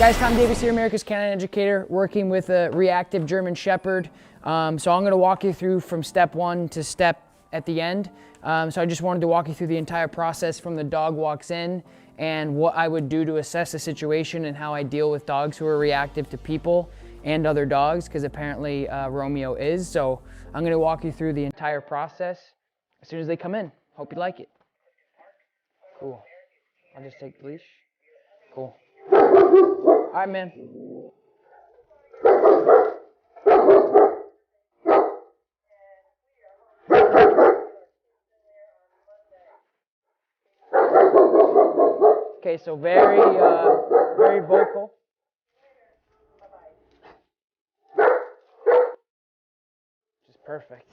Guys, Tom Davis here, America's Canine Educator, working with a reactive German Shepherd. So I'm going to walk you through from step one to step at the end. So I just wanted to walk you through the entire process from the dog walks in and what I would do to assess the situation and how I deal with dogs who are reactive to people and other dogs, because apparently Romeo is. So I'm going to walk you through the entire process as soon as they come in. Hope you like it. Cool. I'll just take the leash. Cool. All right, man. Okay, so very vocal. Just perfect.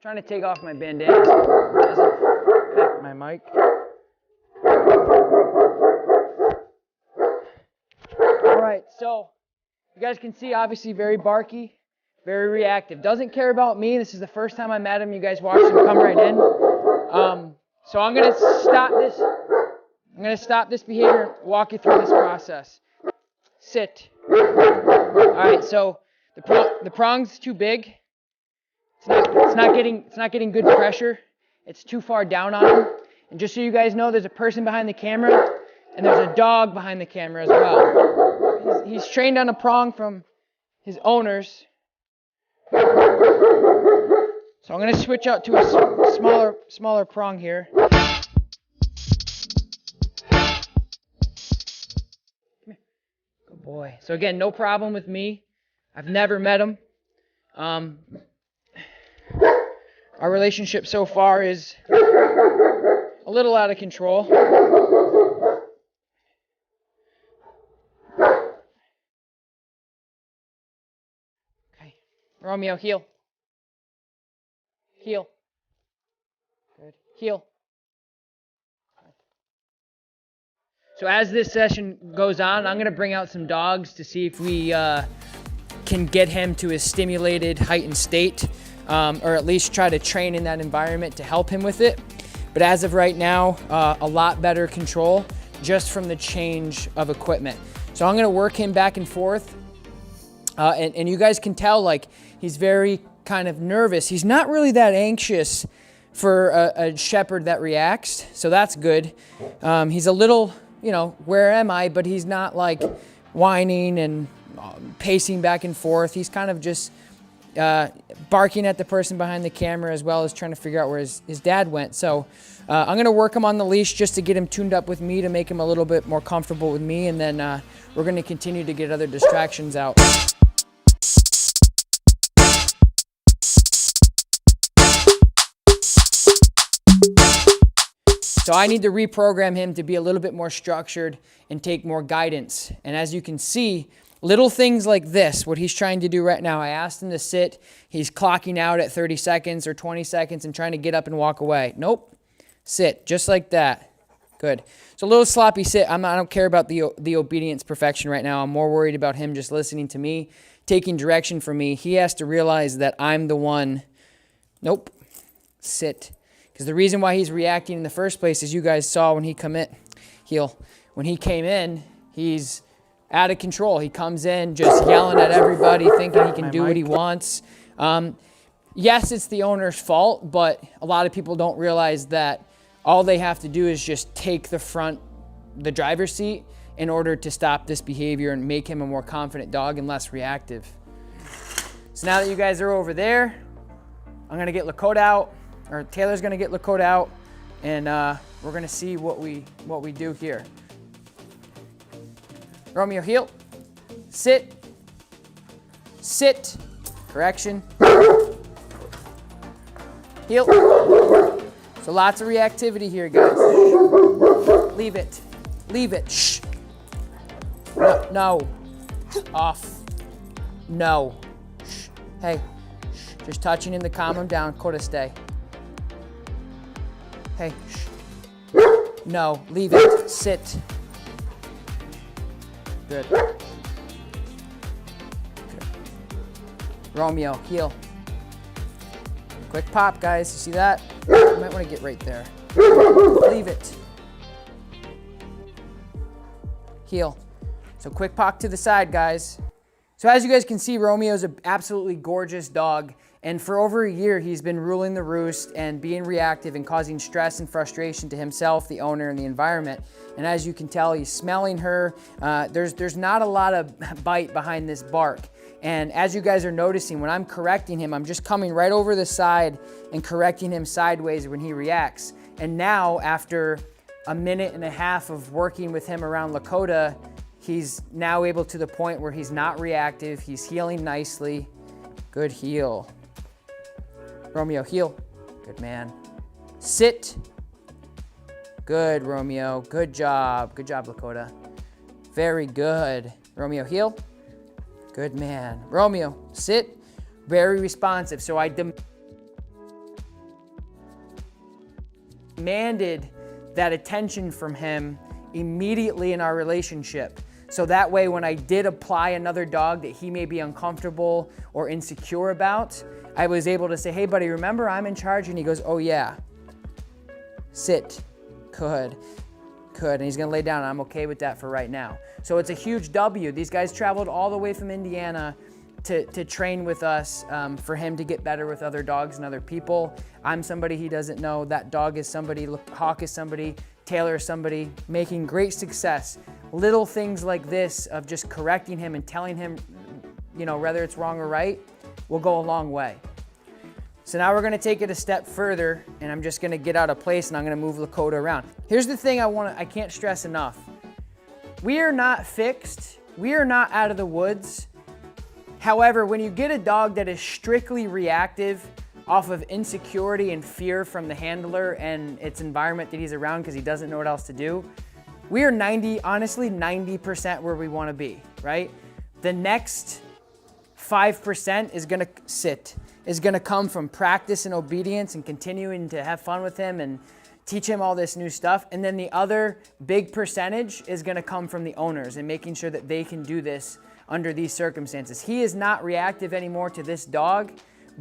Trying to take off my bandana. It doesn't affect my mic. All right, so you guys can see, obviously very barky, very reactive. Doesn't care about me. This is the first time I met him. You guys watched him come right in. So I'm gonna stop this. I'm gonna stop this behavior and walk you through this process. Sit. All right, so the prong's too big. It's not getting good pressure. It's too far down on him. And just so you guys know, there's a person behind the camera, and there's a dog behind the camera as well. He's trained on a prong from his owners. So I'm going to switch out to a smaller prong here. Come here. Good boy. So again, no problem with me. I've never met him. Our relationship so far is a little out of control. Okay. Romeo, heel. Heel. Good. Heel. So as this session goes on, I'm going to bring out some dogs to see if we can get him to a stimulated, heightened state. Or at least try to train in that environment to help him with it. But as of right now, a lot better control just from the change of equipment. So I'm gonna work him back and forth. And you guys can tell, like, he's very kind of nervous. He's not really that anxious for a shepherd that reacts, so that's good. He's a little, you know, where am I? But he's not like whining and pacing back and forth. He's kind of just barking at the person behind the camera, as well as trying to figure out where his dad went. So I'm going to work him on the leash just to get him tuned up with me, to make him a little bit more comfortable with me, and then we're going to continue to get other distractions out. So I need to reprogram him to be a little bit more structured and take more guidance. And as you can see, little things like this, what he's trying to do right now, I asked him to sit. He's clocking out at 30 seconds or 20 seconds and trying to get up and walk away. Nope. Sit, just like that. Good. So a little sloppy sit. I don't care about the obedience perfection right now. I'm more worried about him just listening to me, taking direction from me. He has to realize that I'm the one. Nope. Sit. Because the reason why he's reacting in the first place, as you guys saw when he came in, he's out of control. He comes in just yelling at everybody, thinking he can do what he wants. Yes, it's the owner's fault, but a lot of people don't realize that all they have to do is just take the driver's seat in order to stop this behavior and make him a more confident dog and less reactive. So now that you guys are over there, I'm gonna get Lakota out, or Taylor's gonna get Lakota out, and we're gonna see what we do here. Romeo, heel. Sit. Sit. Correction. Heel. So lots of reactivity here, guys. Leave it. Leave it. Shh. No. Off. No. Shh. Hey. Shh. Just touching him to calm him down. Coda, stay. Hey. Shh. No. Leave it. Sit. Good. Good. Romeo, heel. Quick pop, guys. You see that? You might want to get right there. Leave it. Heel. So quick pop to the side, guys. So as you guys can see, Romeo's an absolutely gorgeous dog. And for over a year, he's been ruling the roost and being reactive and causing stress and frustration to himself, the owner, and the environment. And as you can tell, he's smelling her. There's not a lot of bite behind this bark. And as you guys are noticing, when I'm correcting him, I'm just coming right over the side and correcting him sideways when he reacts. And now, after a minute and a half of working with him around Lakota, he's now able to the point where he's not reactive. He's healing nicely. Good heel. Romeo, heel. Good man. Sit. Good, Romeo. Good job. Good job, Lakota. Very good. Romeo, heel. Good man. Romeo, sit. Very responsive. So I demanded that attention from him immediately in our relationship. So that way, when I did apply another dog that he may be uncomfortable or insecure about, I was able to say, hey buddy, remember I'm in charge? And he goes, oh yeah. Sit. Good. Good. And he's gonna lay down. I'm okay with that for right now. So it's a huge W. These guys traveled all the way from Indiana to train with us for him to get better with other dogs and other people. I'm somebody he doesn't know. That dog is somebody. Hawk is somebody. Taylor is somebody. Making great success. Little things like this of just correcting him and telling him, you know, whether it's wrong or right, will go a long way. So now we're gonna take it a step further, and I'm just gonna get out of place and I'm gonna move Lakota around. Here's the thing I can't stress enough. We are not fixed. We are not out of the woods. However, when you get a dog that is strictly reactive off of insecurity and fear from the handler and its environment that he's around because he doesn't know what else to do, we are 90% where we wanna be, right? The next 5% is gonna sit, is gonna come from practice and obedience and continuing to have fun with him and teach him all this new stuff. And then the other big percentage is gonna come from the owners and making sure that they can do this under these circumstances. He is not reactive anymore to this dog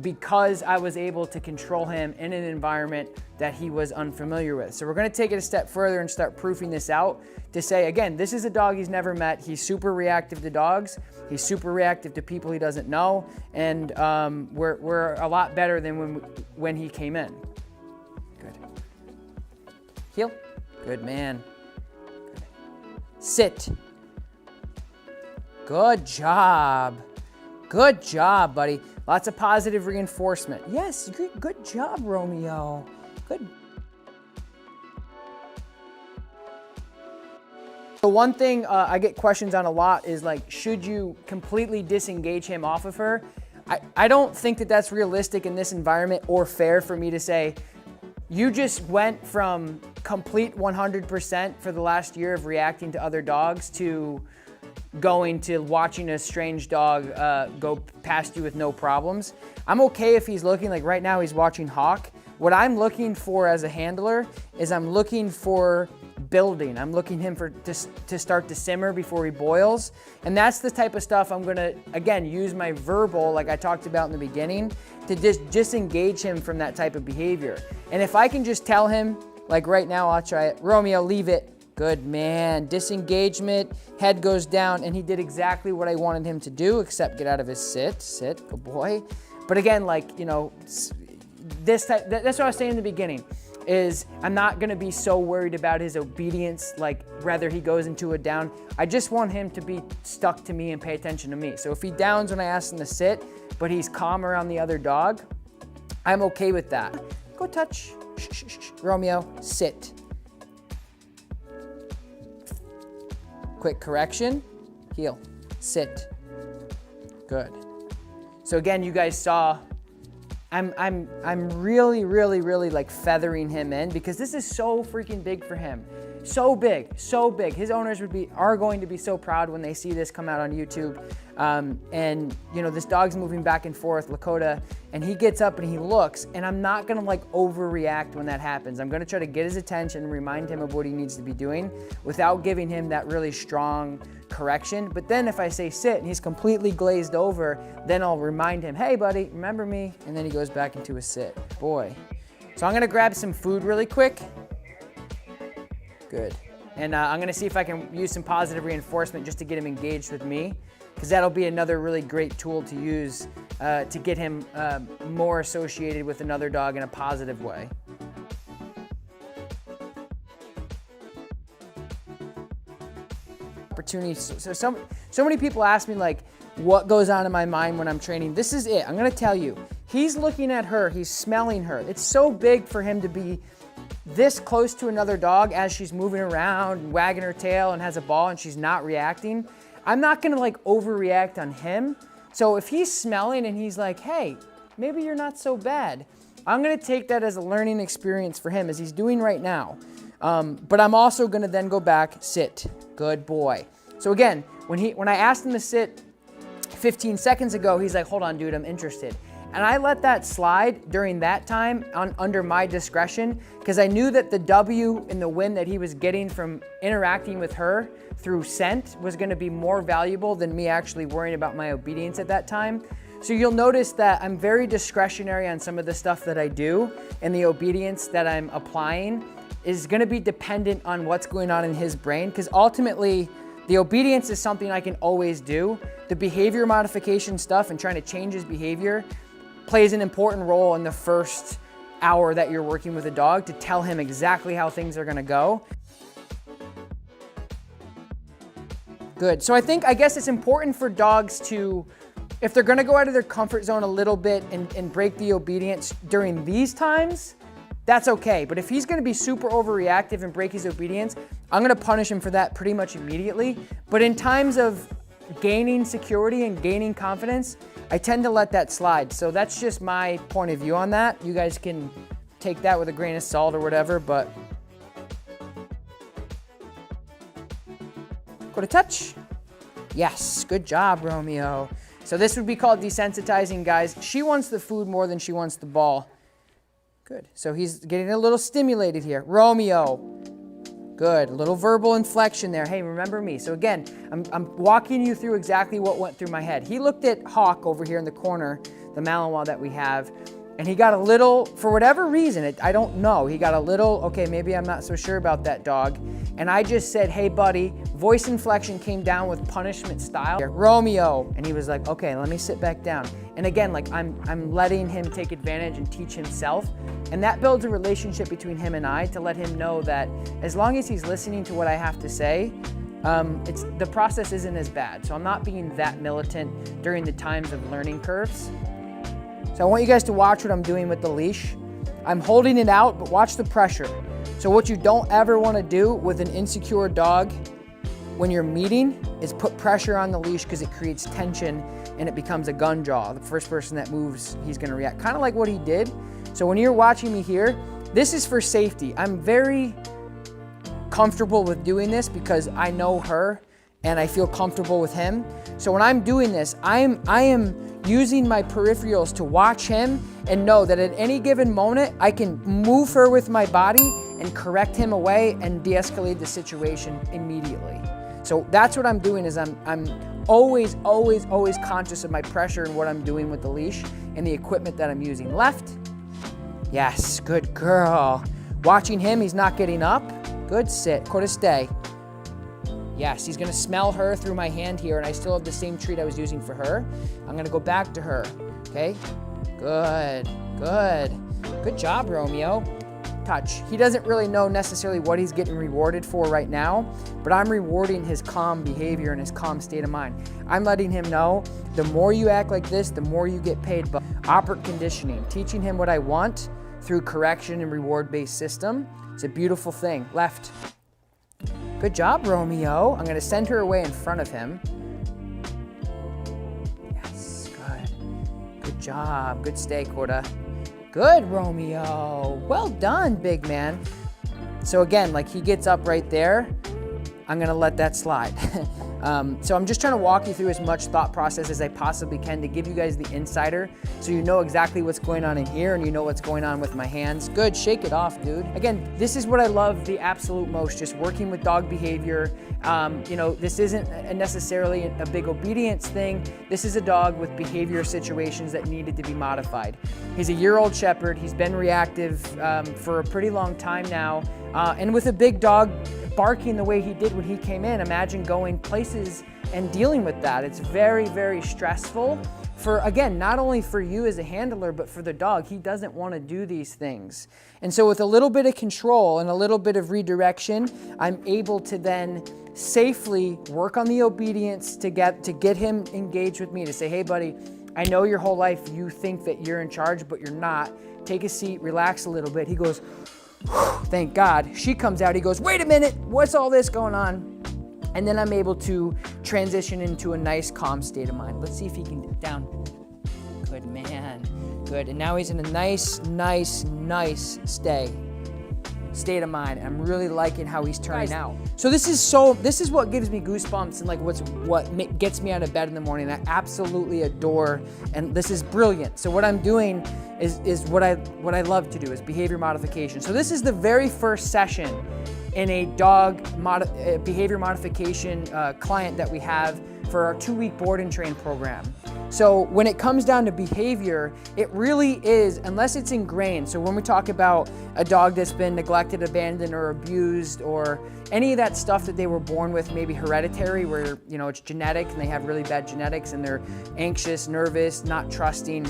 because I was able to control him in an environment that he was unfamiliar with. So we're gonna take it a step further and start proofing this out to say, again, this is a dog he's never met. He's super reactive to dogs. He's super reactive to people he doesn't know. And we're a lot better than when he came in. Good. Heel. Good man. Good. Sit. Good job. Good job, buddy. Lots of positive reinforcement. Yes, good job, Romeo. Good. The one thing I get questions on a lot is like, should you completely disengage him off of her? I don't think that that's realistic in this environment or fair for me to say, you just went from complete 100% for the last year of reacting to other dogs to going to watching a strange dog go past you with no problems. I'm okay if he's looking, like right now he's watching Hawk. What I'm looking for as a handler is I'm looking for building. I'm looking to start to simmer before he boils. And that's the type of stuff I'm gonna, again, use my verbal, like I talked about in the beginning, to just disengage him from that type of behavior. And if I can just tell him, like right now, I'll try it. Romeo, leave it. Good man. Disengagement, head goes down, and he did exactly what I wanted him to do, except get out of his sit, good boy. But again, like, you know, that's what I was saying in the beginning, is I'm not gonna be so worried about his obedience, like whether he goes into a down. I just want him to be stuck to me and pay attention to me. So if he downs when I ask him to sit, but he's calm around the other dog, I'm okay with that. Go touch. Shh, shh, shh. Romeo, sit. Quick correction, heel, sit. Good. So again, you guys saw, I'm really like feathering him in because this is so freaking big for him. So big, so big. His owners are going to be so proud when they see this come out on YouTube. And you know, this dog's moving back and forth, Lakota, and he gets up and he looks, and I'm not gonna like overreact when that happens. I'm gonna try to get his attention and remind him of what he needs to be doing without giving him that really strong correction. But then if I say sit and he's completely glazed over, then I'll remind him, hey buddy, remember me? And then he goes back into a sit. Boy. So I'm gonna grab some food really quick. Good. And I'm gonna see if I can use some positive reinforcement just to get him engaged with me, because that'll be another really great tool to use to get him more associated with another dog in a positive way. Opportunities. So many people ask me like, what goes on in my mind when I'm training? This is it. I'm gonna tell you. He's looking at her, he's smelling her. It's so big for him to be this close to another dog as she's moving around and wagging her tail and has a ball and she's not reacting. I'm not gonna like overreact on him. So if he's smelling and he's like, hey, maybe you're not so bad, I'm gonna take that as a learning experience for him as he's doing right now. But I'm also gonna then go back, sit, good boy. So again, when I asked him to sit 15 seconds ago, he's like, hold on, dude, I'm interested. And I let that slide during that time under my discretion, because I knew that the W and the win that he was getting from interacting with her through scent was gonna be more valuable than me actually worrying about my obedience at that time. So you'll notice that I'm very discretionary on some of the stuff that I do, and the obedience that I'm applying is gonna be dependent on what's going on in his brain, because ultimately, the obedience is something I can always do. The behavior modification stuff and trying to change his behavior plays an important role in the first hour that you're working with a dog to tell him exactly how things are gonna go. Good, so I guess it's important for dogs to, if they're gonna go out of their comfort zone a little bit and break the obedience during these times, that's okay. But if he's gonna be super overreactive and break his obedience, I'm gonna punish him for that pretty much immediately. But in times of gaining security and gaining confidence, I tend to let that slide. So that's just my point of view on that. You guys can take that with a grain of salt or whatever, but. Go to touch. Yes, good job, Romeo. So this would be called desensitizing, guys. She wants the food more than she wants the ball. Good, so he's getting a little stimulated here. Romeo, good, a little verbal inflection there. Hey, remember me. So again, I'm walking you through exactly what went through my head. He looked at Hawk over here in the corner, the Malinois that we have, and he got a little, for whatever reason, I don't know, he got a little, okay, maybe I'm not so sure about that dog. And I just said, hey buddy, voice inflection came down with punishment style. Romeo, and he was like, okay, let me sit back down. And again, like I'm letting him take advantage and teach himself. And that builds a relationship between him and I to let him know that as long as he's listening to what I have to say, the process isn't as bad. So I'm not being that militant during the times of learning curves. So I want you guys to watch what I'm doing with the leash. I'm holding it out, but watch the pressure. So what you don't ever want to do with an insecure dog when you're meeting is put pressure on the leash, because it creates tension and it becomes a gun jaw. The first person that moves, he's going to react. Kind of like what he did. So when you're watching me here, this is for safety. I'm very comfortable with doing this because I know her and I feel comfortable with him. So when I'm doing this, I am using my peripherals to watch him and know that at any given moment, I can move her with my body and correct him away and de-escalate the situation immediately. So that's what I'm doing, is I'm always conscious of my pressure and what I'm doing with the leash and the equipment that I'm using. Left. Yes, good girl. Watching him, he's not getting up. Good sit, go to stay. Yes, he's gonna smell her through my hand here, and I still have the same treat I was using for her. I'm gonna go back to her, okay? Good, good. Good job, Romeo. Touch. He doesn't really know necessarily what he's getting rewarded for right now, but I'm rewarding his calm behavior and his calm state of mind. I'm letting him know the more you act like this, the more you get paid. But operant conditioning, teaching him what I want through correction and reward-based system. It's a beautiful thing. Left. Good job, Romeo. I'm gonna send her away in front of him. Yes, good. Good job. Good stay, Corda. Good, Romeo. Well done, big man. So again, like he gets up right there, I'm gonna let that slide. So I'm just trying to walk you through as much thought process as I possibly can to give you guys the insider, so you know exactly what's going on in here and you know what's going on with my hands. Good, shake it off, dude. Again, this is what I love the absolute most, just working with dog behavior. You know, this isn't necessarily a big obedience thing. This is a dog with behavior situations that needed to be modified. He's a year-old shepherd. He's been reactive for a pretty long time now. And with a big dog barking the way he did when he came in, imagine going places and dealing with that. It's very, very stressful for, again, not only for you as a handler, but for the dog. He doesn't want to do these things. And so with a little bit of control and a little bit of redirection, I'm able to then safely work on the obedience to get him engaged with me, to say, hey buddy, I know your whole life you think that you're in charge, but you're not. Take a seat, relax a little bit. He goes, thank God. She comes out, he goes, wait a minute, what's all this going on? And then I'm able to transition into a nice calm state of mind. Let's see if he can get down. Good man, good. And now he's in a nice state of mind. I'm really liking how he's turning out. So this is what gives me goosebumps and like what gets me out of bed in the morning. I absolutely adore, and this is brilliant. So what I'm doing is what I love to do, is behavior modification. So this is the very first session in a dog behavior modification client that we have for our 2-week board and train program. So when it comes down to behavior, it really is, unless it's ingrained. So when we talk about a dog that's been neglected, abandoned, or abused, or any of that stuff that they were born with, maybe hereditary, where, you know, it's genetic and they have really bad genetics and they're anxious, nervous, not trusting,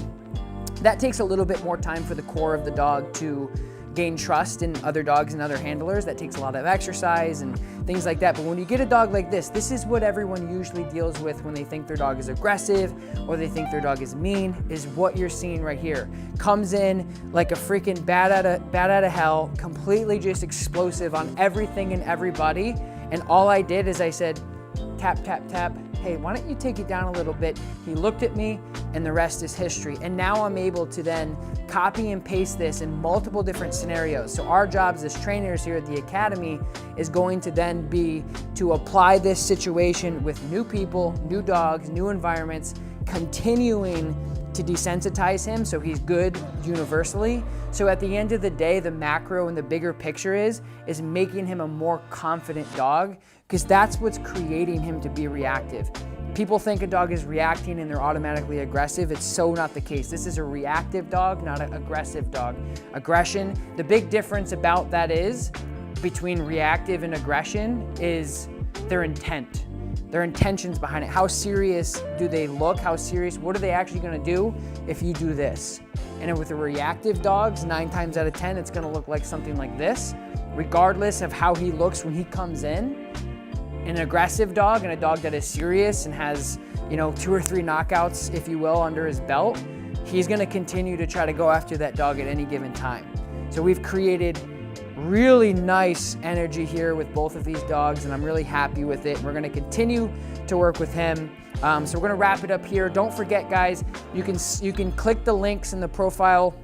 that takes a little bit more time for the core of the dog to gain trust in other dogs and other handlers. That takes a lot of exercise and things like that. But when you get a dog like this is what everyone usually deals with when they think their dog is aggressive or they think their dog is mean, is what you're seeing right here. Comes in like a freaking bat out of hell, completely just explosive on everything and everybody. And all I did is I said, tap, tap, tap. Hey, why don't you take it down a little bit? He looked at me and the rest is history. And now I'm able to then copy and paste this in multiple different scenarios. So our jobs as trainers here at the Academy is going to then be to apply this situation with new people, new dogs, new environments, continuing to desensitize him so he's good universally. So at the end of the day, the macro and the bigger picture is making him a more confident dog, because that's what's creating him to be reactive. People think a dog is reacting and they're automatically aggressive. It's so not the case. This is a reactive dog, not an aggressive dog. Aggression, the big difference about that is between reactive and aggression is their intent. Their intentions behind it. How serious do they look? How serious, what are they actually gonna do if you do this? And with the reactive dogs, 9 times out of 10, it's gonna look like something like this, regardless of how he looks when he comes in. An aggressive dog and a dog that is serious and has, 2 or 3 knockouts, if you will, under his belt, he's gonna continue to try to go after that dog at any given time. So we've created really nice energy here with both of these dogs, and I'm really happy with it. We're gonna continue to work with him. So we're gonna wrap it up here. Don't forget, guys, you can click the links in the profile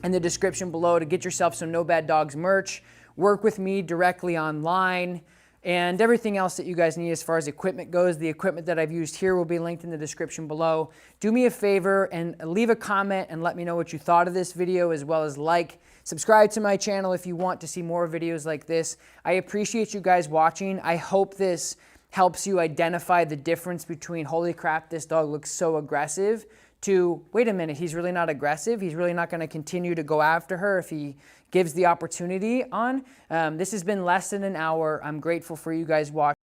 and the description below to get yourself some No Bad Dogs merch, work with me directly online, and everything else that you guys need as far as equipment goes. The equipment that I've used here will be linked in the description below. Do me a favor and leave a comment and let me know what you thought of this video, as well as subscribe to my channel if you want to see more videos like this. I appreciate you guys watching. I hope this helps you identify the difference between, holy crap, this dog looks so aggressive, to, wait a minute, he's really not aggressive. He's really not gonna continue to go after her if he gives the opportunity on. This has been less than an hour. I'm grateful for you guys watching.